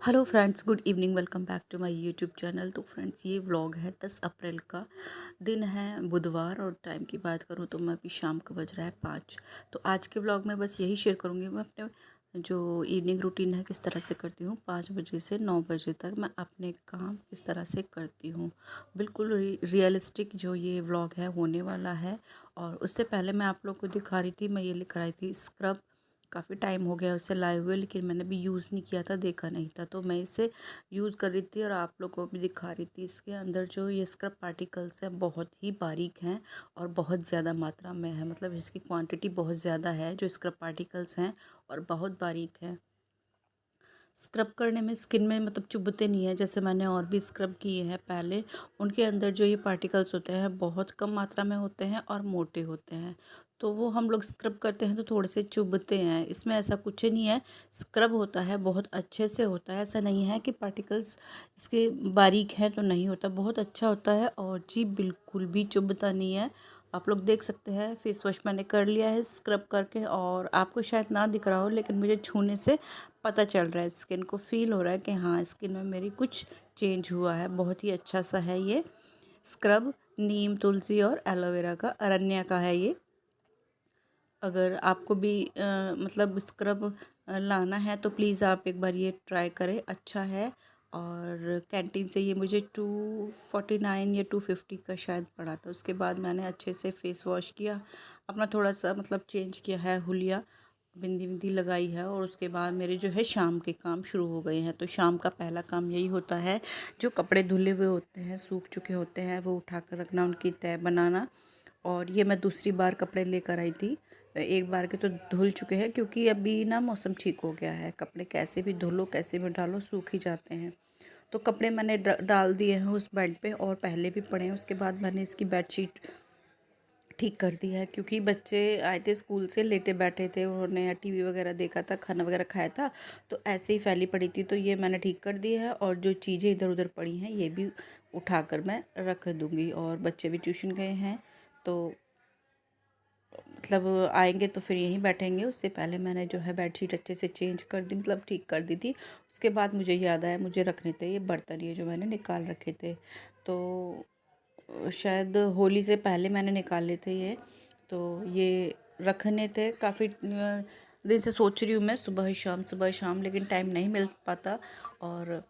Hello friends, good evening. Welcome back to my YouTube channel. तो friends, ये vlog है 10 अप्रैल का। दिन है बुधवार और टाइम की बात करूँ तो मैं अभी शाम का बज रहा है 5। तो आज के व्लॉग में बस यही शेयर करूँगी मैं अपने जो इवनिंग रूटीन है किस तरह से करती हूँ। 5 बजे से 9 बजे तक मैं अपने काम किस तरह से करती हूँ। बिल्कुल रियलिस्टिक जो ये व्लॉग है होने वाला है। और उससे पहले मैं आप लोग को दिखा रही थी, मैं ये लेकर आई थी स्क्रब। काफ़ी टाइम हो गया उसे लाए हुए, लेकिन मैंने भी यूज़ नहीं किया था, देखा नहीं था, तो मैं इसे यूज़ कर रही थी और आप लोग को भी दिखा रही थी। इसके अंदर जो ये स्क्रब पार्टिकल्स हैं बहुत ही बारीक हैं और बहुत ज़्यादा मात्रा में है। मतलब इसकी क्वांटिटी बहुत ज़्यादा है जो स्क्रब पार्टिकल्स हैं, और बहुत बारीक है। स्क्रब करने में स्किन में मतलब चुभते नहीं है, जैसे मैंने और भी स्क्रब किए हैं पहले। उनके अंदर जो ये पार्टिकल्स होते हैं बहुत कम मात्रा में होते हैं और मोटे होते हैं, तो वो हम लोग स्क्रब करते हैं तो थोड़े से चुभते हैं। इसमें ऐसा कुछ नहीं है, स्क्रब होता है बहुत अच्छे से होता है। ऐसा नहीं है कि पार्टिकल्स इसके बारीक हैं तो नहीं होता, बहुत अच्छा होता है। और जी बिल्कुल भी चुभता नहीं है। आप लोग देख सकते हैं फेस वॉश मैंने कर लिया है स्क्रब करके, और आपको शायद ना दिख रहा हो लेकिन मुझे छूने से पता चल रहा है, स्किन को फील हो रहा है कि हाँ स्किन में मेरी कुछ चेंज हुआ है। बहुत ही अच्छा सा है ये स्क्रब। नीम, तुलसी और एलोवेरा का, अरण्या का है ये। अगर आपको भी मतलब स्क्रब लाना है तो प्लीज़ आप एक बार ये ट्राई करें, अच्छा है। और कैंटीन से ये मुझे 249 या 250 का शायद पड़ा था। उसके बाद मैंने अच्छे से फेस वॉश किया, अपना थोड़ा सा मतलब चेंज किया है, हुलिया बिंदी बिंदी लगाई है, और उसके बाद मेरे जो है शाम के काम शुरू हो गए हैं। तो शाम का पहला काम यही होता है, जो कपड़े धुले हुए होते हैं, सूख चुके होते हैं, वो उठा कर रखना, उनकी तह बनाना। और ये मैं दूसरी बार कपड़े लेकर आई थी। एक बार के तो धुल चुके हैं, क्योंकि अभी ना मौसम ठीक हो गया है, कपड़े कैसे भी धुलो कैसे भी डालो सूख ही जाते हैं। तो कपड़े मैंने डाल दिए हैं उस बेड पे, और पहले भी पड़े हैं। उसके बाद मैंने इसकी बेडशीट ठीक कर दी है, क्योंकि बच्चे आए थे स्कूल से, लेटे बैठे थे, उन्होंने टीवी वगैरह देखा था, खाना वगैरह खाया था, तो ऐसे ही फैली पड़ी थी। तो ये मैंने ठीक कर दी है, और जो चीज़ें इधर उधर पड़ी हैं ये भी उठाकर मैं रख दूँगी। और बच्चे भी ट्यूशन गए हैं, तो मतलब आएंगे तो फिर यहीं बैठेंगे। उससे पहले मैंने जो है बेडशीट अच्छे से चेंज कर दी, मतलब ठीक कर दी थी। उसके बाद मुझे याद आया मुझे रखने थे ये बर्तन, ये जो मैंने निकाल रखे थे। तो शायद होली से पहले मैंने निकाले थे ये, तो ये रखने थे। काफ़ी दिन से सोच रही हूँ मैं सुबह शाम, लेकिन टाइम नहीं मिल पाता। और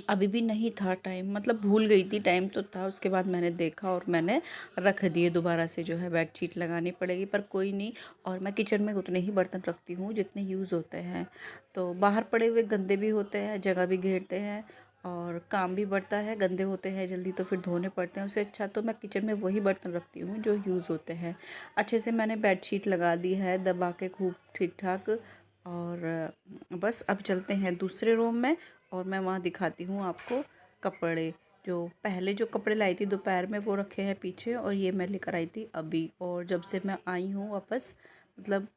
अभी भी नहीं था टाइम, मतलब भूल गई थी, टाइम तो था। उसके बाद मैंने देखा और मैंने रख दिए। दोबारा से जो है बेडशीट लगानी पड़ेगी, पर कोई नहीं। और मैं किचन में उतने ही बर्तन रखती हूँ जितने यूज़ होते हैं। तो बाहर पड़े हुए गंदे भी होते हैं, जगह भी घेरते हैं, और काम भी बढ़ता है। गंदे होते हैं जल्दी तो फिर धोने पड़ते हैं, उससे अच्छा तो मैं किचन में वही बर्तन रखती हूँ जो यूज़ होते हैं। अच्छे से मैंने बेडशीट लगा दी है दबा के खूब ठीक ठाक। और बस अब चलते हैं दूसरे रूम में, और मैं वहाँ दिखाती हूँ आपको कपड़े। जो पहले जो कपड़े लाई थी दोपहर में वो रखे हैं पीछे, और ये मैं लेकर आई थी अभी। और जब से मैं आई हूँ वापस, मतलब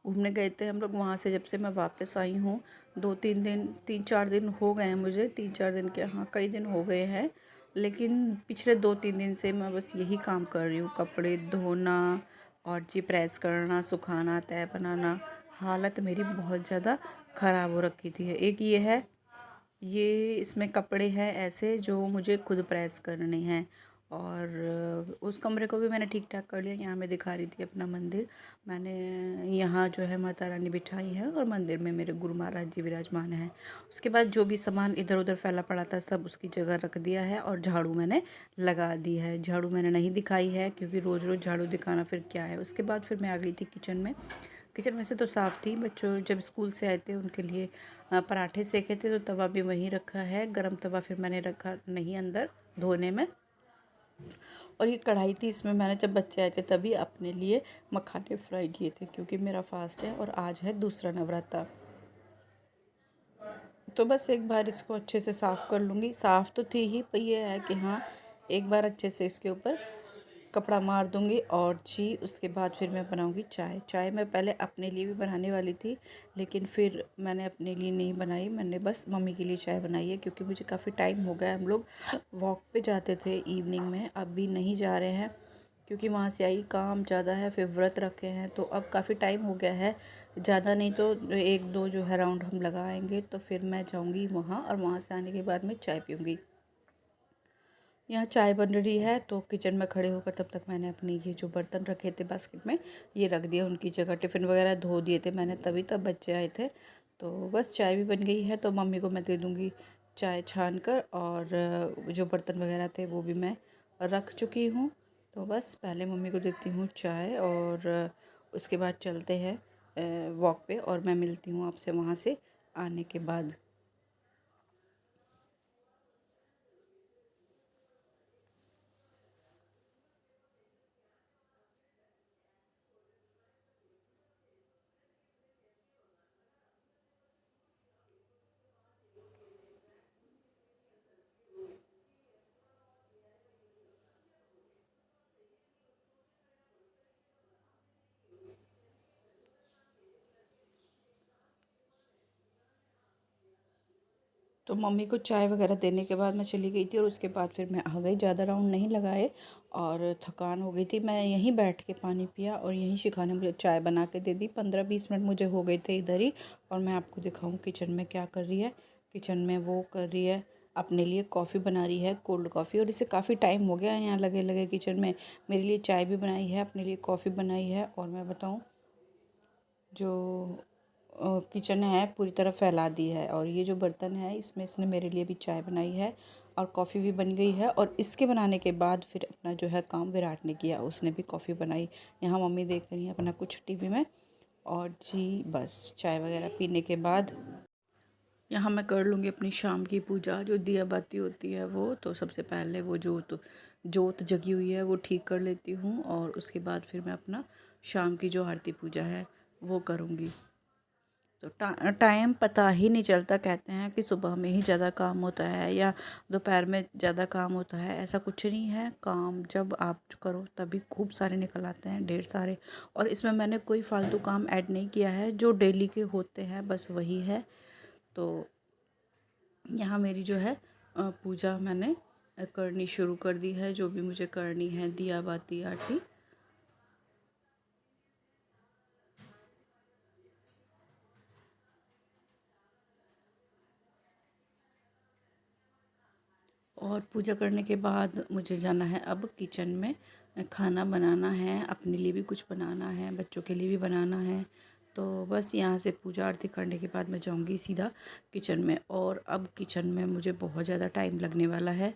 घूमने गए थे हम लोग वहाँ से, जब से मैं वापस आई हूँ 2-3 दिन 3-4 दिन हो गए हैं मुझे। 3-4 दिन के, हाँ कई दिन हो गए हैं। लेकिन पिछले 2-3 दिन से मैं बस यही काम कर रही हूँ, कपड़े धोना और जी प्रेस करना, सुखाना, तह बनाना। हालत मेरी बहुत ज़्यादा ख़राब हो रखी थी। एक ये है, ये इसमें कपड़े हैं ऐसे जो मुझे खुद प्रेस करने हैं। और उस कमरे को भी मैंने ठीक ठाक कर लिया। यहाँ मैं दिखा रही थी अपना मंदिर, मैंने यहाँ जो है माता रानी बिठाई है, और मंदिर में मेरे गुरु महाराज जी विराजमान हैं। उसके बाद जो भी सामान इधर उधर फैला पड़ा था सब उसकी जगह रख दिया है, और झाड़ू मैंने लगा दी है। झाड़ू मैंने नहीं दिखाई है, क्योंकि रोज़ रोज़ झाड़ू दिखाना फिर क्या है। उसके बाद फिर मैं आ गई थी किचन में। किचन वैसे तो साफ़ थी, बच्चों जब स्कूल से आए थे उनके लिए पराठे सेके थे, तो तवा भी वहीं रखा है, गरम तवा फिर मैंने रखा नहीं अंदर धोने में। और ये कढ़ाई थी, इसमें मैंने जब बच्चे आए थे तभी अपने लिए मखाने फ्राई किए थे, क्योंकि मेरा फास्ट है और आज है दूसरा नवरात्रा। तो बस एक बार इसको अच्छे से साफ़ कर लूँगी। साफ़ तो थी ही, पर ये है कि हाँ एक बार अच्छे से इसके ऊपर कपड़ा मार दूँगी। और जी उसके बाद फिर मैं बनाऊँगी चाय। चाय मैं पहले अपने लिए भी बनाने वाली थी, लेकिन फिर मैंने अपने लिए नहीं बनाई, मैंने बस मम्मी के लिए चाय बनाई है। क्योंकि मुझे काफ़ी टाइम हो गया, हम लोग वॉक पे जाते थे इवनिंग में, अभी नहीं जा रहे हैं क्योंकि वहाँ से आई, काम ज़्यादा है, फिर व्रत रखे हैं, तो अब काफ़ी टाइम हो गया है ज़्यादा नहीं तो 1-2 जो है राउंड हम लगाएंगे, तो फिर मैं जाऊंगी वहाँ और वहाँ से आने के बाद मैं चाय पीऊँगी। यहाँ चाय बन रही है तो किचन में खड़े होकर तब तक मैंने अपने ये जो बर्तन रखे थे बास्केट में ये रख दिया उनकी जगह। टिफ़िन वगैरह धो दिए थे मैंने तभी, तब बच्चे आए थे। तो बस चाय भी बन गई है, तो मम्मी को मैं दे दूँगी चाय छान कर, और जो बर्तन वगैरह थे वो भी मैं रख चुकी हूँ। तो बस पहले मम्मी को देती हूँ चाय, और उसके बाद चलते हैं वॉक पे, और मैं मिलती हूँ आपसे वहाँ से आने के बाद। तो मम्मी को चाय वगैरह देने के बाद मैं चली गई थी, और उसके बाद फिर मैं आ गई। ज़्यादा राउंड नहीं लगाए और थकान हो गई थी। मैं यहीं बैठ के पानी पिया, और यहीं शिखा ने मुझे चाय बना के दे दी। 15-20 मिनट मुझे हो गए थे इधर ही। और मैं आपको दिखाऊं किचन में क्या कर रही है। किचन में वो कर रही है, अपने लिए कॉफ़ी बना रही है, कोल्ड कॉफ़ी। और इसे काफ़ी टाइम हो गया है यहाँ लगे लगे किचन में। मेरे लिए चाय भी बनाई है, अपने लिए कॉफ़ी बनाई है। और मैं बताऊँ, जो किचन है पूरी तरह फैला दी है। और ये जो बर्तन है इसमें इसने मेरे लिए भी चाय बनाई है, और कॉफ़ी भी बन गई है। और इसके बनाने के बाद फिर अपना जो है काम विराट ने किया, उसने भी कॉफ़ी बनाई। यहाँ मम्मी देख रही है अपना कुछ टीवी में। और जी बस चाय वगैरह पीने के बाद यहाँ मैं कर लूँगी अपनी शाम की पूजा, जो दिया बाती होती है वो। तो सबसे पहले वो जोत जगी हुई है वो ठीक कर लेती हूँ, और उसके बाद फिर मैं अपना शाम की जो आरती पूजा है वो करूँगी। तो टाइम पता ही नहीं चलता। कहते हैं कि सुबह में ही ज़्यादा काम होता है या दोपहर में ज़्यादा काम होता है, ऐसा कुछ नहीं है। काम जब आप करो तभी खूब सारे निकल आते हैं, ढेर सारे। और इसमें मैंने कोई फालतू काम ऐड नहीं किया है, जो डेली के होते हैं बस वही है। तो यहाँ मेरी जो है पूजा मैंने करनी शुरू कर दी है, जो भी मुझे करनी है, दिया बाती आरती। और पूजा करने के बाद मुझे जाना है अब किचन में। खाना बनाना है, अपने लिए भी कुछ बनाना है, बच्चों के लिए भी बनाना है। तो बस यहाँ से पूजा आरती करने के बाद मैं जाऊँगी सीधा किचन में। और अब किचन में मुझे बहुत ज़्यादा टाइम लगने वाला है।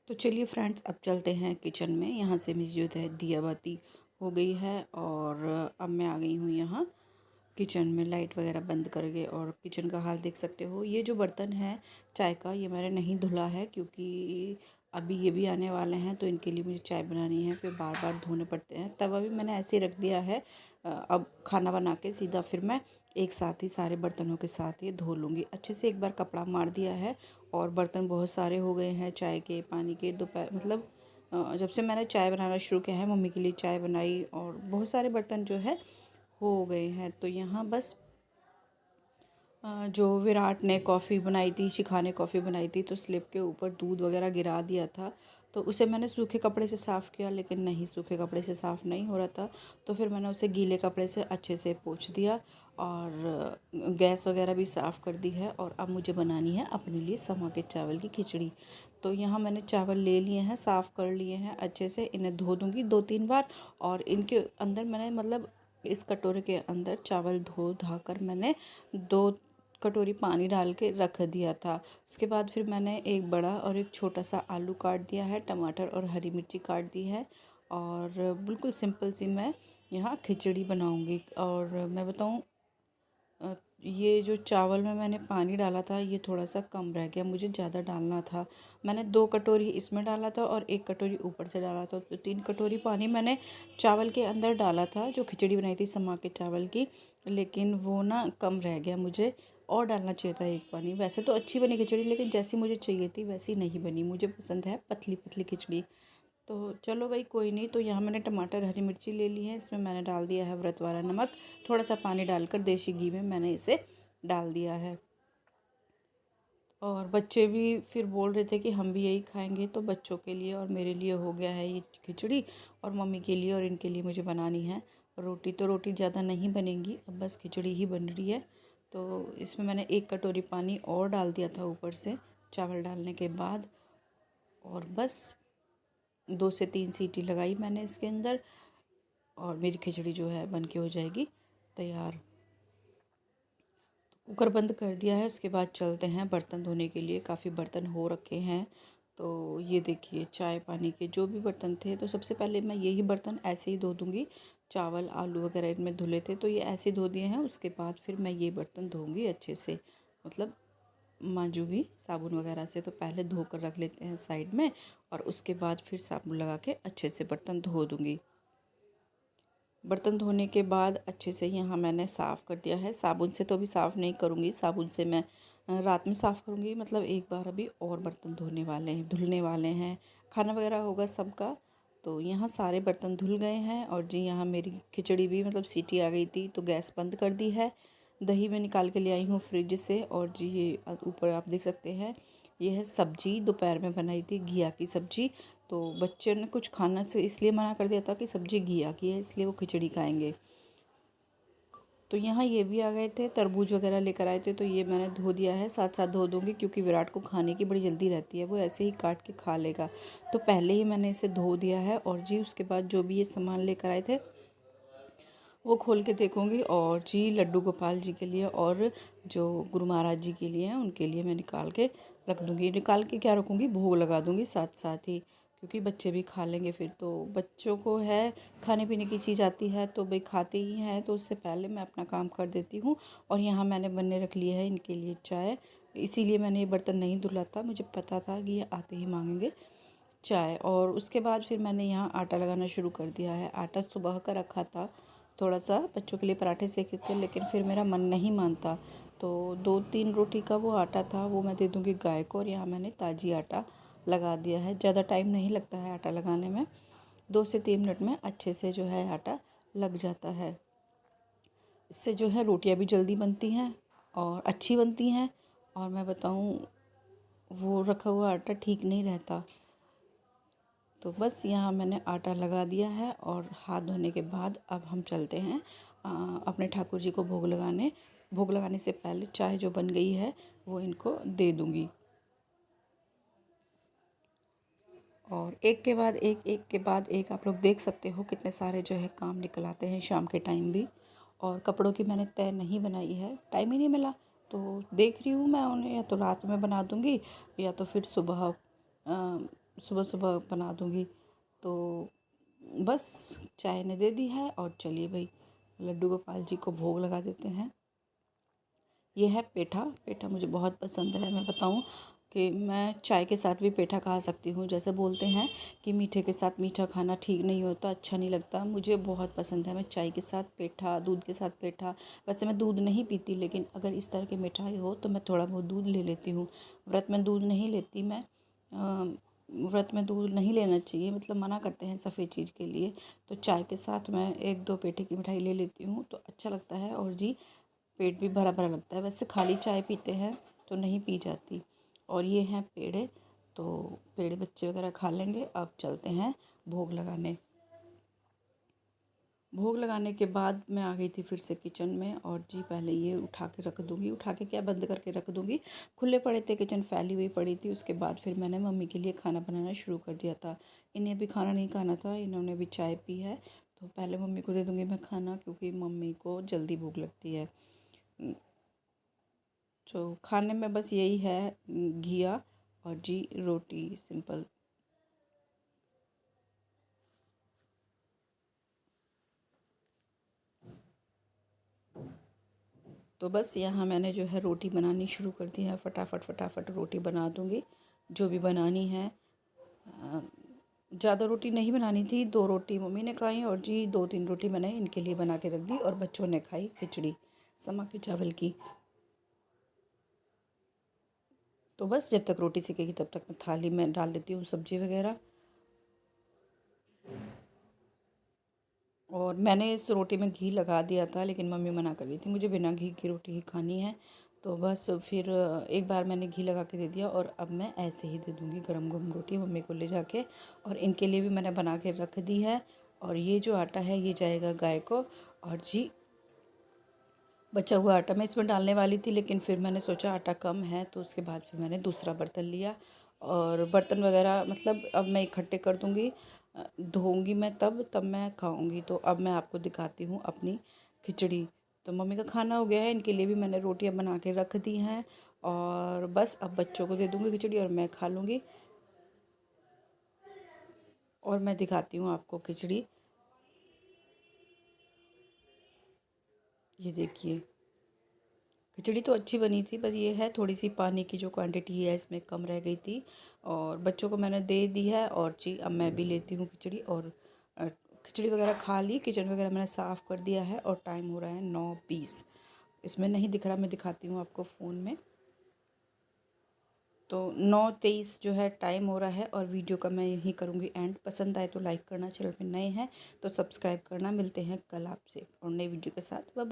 तो चलिए फ्रेंड्स, अब चलते हैं किचन में। यहाँ से मेरी जो है दिया बाती हो गई है, और अब मैं आ गई हूँ यहाँ किचन में। लाइट वगैरह बंद करके, और किचन का हाल देख सकते हो। ये जो बर्तन है चाय का, ये मैंने नहीं धुला है, क्योंकि अभी ये भी आने वाले हैं तो इनके लिए मुझे चाय बनानी है, फिर बार बार धोने पड़ते हैं। तवा भी मैंने ऐसे ही रख दिया है। अब खाना बना के सीधा फिर मैं एक साथ ही सारे बर्तनों के साथ ये धो लूँगी। अच्छे से एक बार कपड़ा मार दिया है, और बर्तन बहुत सारे हो गए हैं चाय के, पानी के। दोपहर मतलब जब से मैंने चाय बनाना शुरू किया है, मम्मी के लिए चाय बनाई, और बहुत सारे बर्तन जो है हो गए हैं। तो यहाँ बस जो विराट ने कॉफ़ी बनाई थी, शिखा ने कॉफ़ी बनाई थी, तो स्लिप के ऊपर दूध वगैरह गिरा दिया था। तो उसे मैंने सूखे कपड़े से साफ़ किया, लेकिन नहीं, सूखे कपड़े से साफ़ नहीं हो रहा था। तो फिर मैंने उसे गीले कपड़े से अच्छे से पोंछ दिया, और गैस वगैरह भी साफ़ कर दी है। और अब मुझे बनानी है अपने लिए समा के चावल की खिचड़ी। तो यहाँ मैंने चावल ले लिए हैं, साफ़ कर लिए हैं अच्छे से। इन्हें धो दूँगी 2-3 बार। और इनके अंदर मैंने मतलब इस कटोरे के अंदर चावल धो धा कर मैंने 2 कटोरी पानी डाल के रख दिया था। उसके बाद फिर मैंने एक बड़ा और एक छोटा सा आलू काट दिया है, टमाटर और हरी मिर्ची काट दी है। और बिल्कुल सिंपल सी मैं यहाँ खिचड़ी बनाऊँगी। और मैं बताऊँ, ये जो चावल में मैंने पानी डाला था ये थोड़ा सा कम रह गया, मुझे ज़्यादा डालना था। मैंने 2 कटोरी इसमें डाला था और 1 कटोरी ऊपर से डाला था। तो 3 कटोरी पानी मैंने चावल के अंदर डाला था, जो खिचड़ी बनाई थी समा के चावल की। लेकिन वो ना कम रह गया, मुझे और डालना चाहिए था एक पानी। वैसे तो अच्छी बनी खिचड़ी, लेकिन जैसी मुझे चाहिए थी वैसी नहीं बनी। मुझे पसंद है पतली पतली खिचड़ी। तो चलो भाई कोई नहीं। तो यहाँ मैंने टमाटर हरी मिर्ची ले ली है, इसमें मैंने डाल दिया है व्रत वाला नमक, थोड़ा सा पानी डालकर देसी घी में मैंने इसे डाल दिया है। और बच्चे भी फिर बोल रहे थे कि हम भी यही खाएंगे, तो बच्चों के लिए और मेरे लिए हो गया है ये खिचड़ी, और मम्मी के लिए और इनके लिए मुझे बनानी है रोटी। तो रोटी ज़्यादा नहीं बनेगी, अब बस खिचड़ी ही बन रही है। तो इसमें मैंने 1 कटोरी पानी और डाल दिया था ऊपर से चावल डालने के बाद, और बस 2 से 3 सीटी लगाई मैंने इसके अंदर, और मेरी खिचड़ी जो है बन के हो जाएगी तैयार। कुकर बंद कर दिया है। उसके बाद चलते हैं बर्तन धोने के लिए। काफ़ी बर्तन हो रखे हैं। तो ये देखिए चाय पानी के जो भी बर्तन थे, तो सबसे पहले मैं यही बर्तन ऐसे ही धो दूँगी। चावल आलू वगैरह इनमें धुले थे तो ये ऐसे धो दिए हैं। उसके बाद फिर मैं ये बर्तन धोऊँगी अच्छे से, मतलब मांजूँगी साबुन वगैरह से। तो पहले धो कर रख लेते हैं साइड में, और उसके बाद फिर साबुन लगा के अच्छे से बर्तन धो दूँगी। बर्तन धोने के बाद अच्छे से यहाँ मैंने साफ़ कर दिया है। साबुन से तो अभी साफ़ नहीं करूँगी, साबुन से मैं रात में साफ़ करूँगी। मतलब एक बार अभी और बर्तन धुलने वाले हैं, खाना वगैरह होगा सबका। तो यहाँ सारे बर्तन धुल गए हैं। और जी यहाँ मेरी खिचड़ी भी मतलब सीटी आ गई थी, तो गैस बंद कर दी है। दही मैं निकाल के ले आई हूँ फ्रिज से। और जी ये ऊपर आप देख सकते हैं, ये है सब्जी, दोपहर में बनाई थी घिया की सब्जी। तो बच्चे ने कुछ खाना से इसलिए मना कर दिया था कि सब्जी घिया की है, इसलिए वो खिचड़ी खाएंगे। तो यहाँ ये भी आ गए थे, तरबूज वगैरह लेकर आए थे, तो ये मैंने धो दिया है। साथ साथ धो दूँगी क्योंकि विराट को खाने की बड़ी जल्दी रहती है, वो ऐसे ही काट के खा लेगा। तो पहले ही मैंने इसे धो दिया है। और जी उसके बाद जो भी ये सामान लेकर आए थे वो खोल के देखूँगी। और जी लड्डू गोपाल जी के लिए और जो गुरु महाराज जी के लिए हैं उनके लिए मैं निकाल के रख दूँगी। निकाल के क्या रखूँगी, भोग लगा दूँगी साथ साथ ही, क्योंकि बच्चे भी खा लेंगे फिर। तो बच्चों को है खाने पीने की चीज़ आती है तो भाई खाते ही हैं, तो उससे पहले मैं अपना काम कर देती हूँ। और यहाँ मैंने बनने रख लिया है इनके लिए चाय, इसीलिए मैंने ये बर्तन नहीं धुला था, मुझे पता था कि ये आते ही मांगेंगे चाय। और उसके बाद फिर मैंने यहाँ आटा लगाना शुरू कर दिया है। आटा सुबह का रखा था, थोड़ा सा बच्चों के लिए पराठे सेके थे, लेकिन फिर मेरा मन नहीं मानता, तो 2-3 रोटी का वो आटा था, वो मैं दे दूँगी गाय को। और यहाँ मैंने ताज़ी आटा लगा दिया है। ज़्यादा टाइम नहीं लगता है आटा लगाने में, 2 से 3 मिनट में अच्छे से जो है आटा लग जाता है। इससे जो है रोटियाँ भी जल्दी बनती हैं और अच्छी बनती हैं। और मैं बताऊँ, वो रखा हुआ आटा ठीक नहीं रहता। तो बस यहाँ मैंने आटा लगा दिया है। और हाथ धोने के बाद अब हम चलते हैं अपने ठाकुर जी को भोग लगाने। भोग लगाने से पहले चाय जो बन गई है वो इनको दे दूँगी। और एक के बाद एक आप लोग देख सकते हो कितने सारे जो है काम निकल आते हैं शाम के टाइम भी। और कपड़ों की मैंने तय नहीं बनाई है, टाइम ही नहीं मिला, तो देख रही हूँ मैं उन्हें या तो रात में बना दूँगी या तो फिर सुबह सुबह बना दूँगी। तो बस चाय ने दे दी है। और चलिए भाई लड्डू गोपाल जी को भोग लगा देते हैं। ये है पेठा। पेठा मुझे बहुत पसंद है। मैं बताऊं कि मैं चाय के साथ भी पेठा खा सकती हूँ। जैसे बोलते हैं कि मीठे के साथ मीठा खाना ठीक नहीं होता, अच्छा नहीं लगता, मुझे बहुत पसंद है। मैं चाय के साथ पेठा, दूध के साथ पेठा, वैसे मैं दूध नहीं पीती, लेकिन अगर इस तरह की मिठाई हो तो मैं थोड़ा बहुत दूध ले लेती हूँ। व्रत में दूध नहीं लेती मैं, व्रत में दूध नहीं लेना चाहिए, मतलब मना करते हैं सफ़ेद चीज़ के लिए। तो चाय के साथ मैं 1-2 पेठे की मिठाई ले लेती हूँ तो अच्छा लगता है। और जी पेट भी भरा भरा लगता है। वैसे खाली चाय पीते हैं तो नहीं पी जाती। और ये हैं पेड़े, तो पेड़े बच्चे वगैरह खा लेंगे। अब चलते हैं भोग लगाने। भोग लगाने के बाद मैं आ गई थी फिर से किचन में। और जी पहले ये उठा के रख दूँगी, उठा के क्या बंद करके रख दूँगी, खुले पड़े थे, किचन फैली हुई पड़ी थी। उसके बाद फिर मैंने मम्मी के लिए खाना बनाना शुरू कर दिया था। इन्हें भी खाना नहीं खाना था, इन्होंने भी चाय पी है, तो पहले मम्मी को दे दूँगी मैं खाना, क्योंकि मम्मी को जल्दी भूख लगती है। तो खाने में बस यही है, घिया और जी रोटी सिंपल। तो बस यहाँ मैंने जो है रोटी बनानी शुरू कर दी है। फटाफट फटाफट रोटी बना दूँगी जो भी बनानी है। ज़्यादा रोटी नहीं बनानी थी, 2 रोटी मम्मी ने खाई और जी 2-3 रोटी मैंने इनके लिए बना के रख दी। और बच्चों ने खाई खिचड़ी समा के चावल की। तो बस जब तक रोटी सिकेगी तब तक मैं थाली में डाल देती हूँ सब्ज़ी वगैरह। और मैंने इस रोटी में घी लगा दिया था, लेकिन मम्मी मना कर रही थी, मुझे बिना घी की रोटी ही खानी है। तो बस फिर एक बार मैंने घी लगा के दे दिया, और अब मैं ऐसे ही दे दूँगी गरम गरम रोटी मम्मी को ले जाके। और इनके लिए भी मैंने बना के रख दी है। और ये जो आटा है ये जाएगा गाय को। और जी, बचा हुआ आटा मैं इसमें डालने वाली थी, लेकिन फिर मैंने सोचा आटा कम है, तो उसके बाद फिर मैंने दूसरा बर्तन लिया। और बर्तन वगैरह मतलब अब मैं इकट्ठे कर दूँगी, धोऊँगी मैं तब मैं खाऊँगी। तो अब मैं आपको दिखाती हूँ अपनी खिचड़ी। तो मम्मी का खाना हो गया है, इनके लिए भी मैंने रोटियां बना के रख दी हैं। और बस अब बच्चों को दे दूँगी खिचड़ी और मैं खा लूँगी। और मैं दिखाती हूँ आपको खिचड़ी, ये देखिए। खिचड़ी तो अच्छी बनी थी, बस ये है थोड़ी सी पानी की जो क्वांटिटी है इसमें कम रह गई थी। और बच्चों को मैंने दे दी है। और जी, अब मैं भी लेती हूँ खिचड़ी। और खिचड़ी वगैरह खा ली, किचन वगैरह मैंने साफ़ कर दिया है। और टाइम हो रहा है 9:20। इसमें नहीं दिख रहा, मैं दिखाती हूँ आपको फ़ोन में। तो 9:23 जो है टाइम हो रहा है। और वीडियो का मैं यहीं करूँगी एंड। पसंद आए तो लाइक करना, चैनल पे नए हैं तो सब्सक्राइब करना। मिलते हैं कल आपसे और नई वीडियो के साथ। Bye bye.